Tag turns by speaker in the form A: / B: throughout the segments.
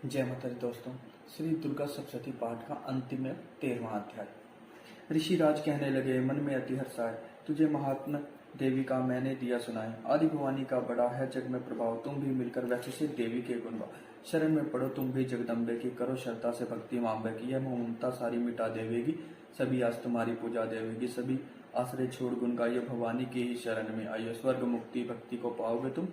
A: जय माता दी दोस्तों। श्री दुर्गा सप्तशती पाठ का अंतिम 13वां अध्याय। ऋषिराज कहने लगे, मन में अति हर्षाए, तुझे महात्मा देवी का मैंने दिया सुनाए। आदि भवानी का बड़ा है जग में प्रभाव, तुम भी मिलकर वैसे से देवी के गुण गाओ। शरण में पढ़ो तुम भी जगदम्बे की, करो श्रद्धा से भक्ति मांबे की। यह ममता सारी मिटा देवेगी, सभी आज तुम्हारी पूजा देवेगी। सभी आश्रय छोड़ गुण गाइए, भवानी की ही शरण में आइए। स्वर्ग मुक्ति भक्ति को पाओगे तुम,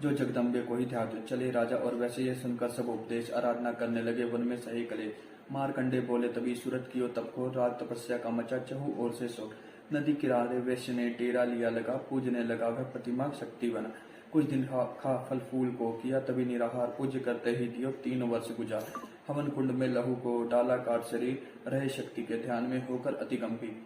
A: जो जगदम्बे को ही ध्यान चले। राजा और वैसे यह सुनकर सब उपदेश आराधना करने लगे। वन में सही कले मारकंडे बोले, तभी सूरत की ओ तप को, रात तपस्या का मचा चहु और से शोक। नदी किनारे वैश्य ने डेरा लिया लगा, पूजने लगा वह प्रतिमा शक्ति बना। कुछ दिन खा फल फूल को किया, तभी निराहार पूज्य करते ही दियो 3 वर्ष गुजार। हवन कुंड में लहू को डाला काट शरीर, रहे शक्ति के ध्यान में होकर अति गंभीर।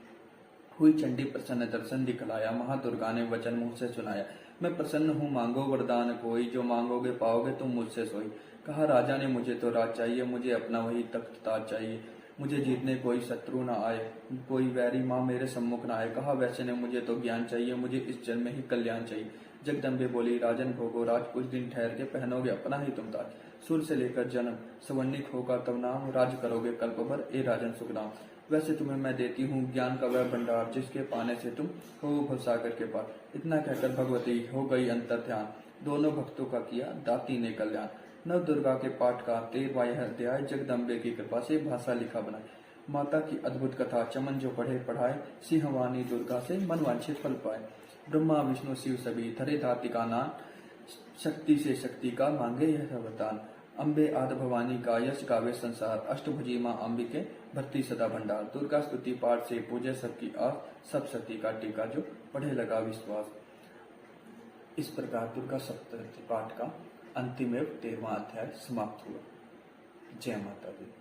A: हुई चंडी प्रसन्न दर्शन दिखलाया, महादुर्गा ने वचन मुंह से सुनाया। मैं प्रसन्न हूँ मांगो वरदान कोई, जो मांगोगे पाओगे तुम मुझसे सोई। कहा राजा ने, मुझे तो राज चाहिए, मुझे अपना वही तख्त ताज चाहिए। मुझे जीतने कोई शत्रु न आए, कोई वैरी माँ मेरे सम्मुख न आए। कहा वैसे ने, मुझे तो ज्ञान चाहिए, मुझे इस जन्म में ही कल्याण चाहिए। जगदम्बे बोली, राजन भोगो राज, कुछ दिन ठहर के पहनोगे अपना ही तुम ताज। सुर से लेकर जन्म सवर्णिक होगा तब नाम, राज करोगे कल्प भर ए राजन सुखदाम। वैसे तुम्हें मैं देती हूँ ज्ञान का वह भंडार, जिसके पाने से तुम हो भवसागर के पार। इतना कहकर भगवती हो गई अंतर ध्यान, दोनों भक्तों का किया दाती ने कल्याण। नव दुर्गा के पाठ का 13वां यह अध्याय, जगदम्बे की कृपा से भाषा लिखा बनाए। माता की अद्भुत कथा चमन जो पढ़े पढ़ाए, सिंहवानी दुर्गा से मनवांछित फल पाए। ब्रह्मा विष्णु शिव सभी धरे धाती का नाम, शक्ति से शक्ति का मांगे यह वरदान। अम्बे आद भवानी का यश गावे संसार, अष्टभुजी माँ अम्बिके भरती सदा भंडार। दुर्गा स्तुति पाठ से पूजे सबकी आस, सब सती का टीका जो पढ़े लगा विश्वास। इस प्रकार दुर्गा सप्तशती पाठ का अंतिम 13वां अध्याय समाप्त हुआ। जय माता दी।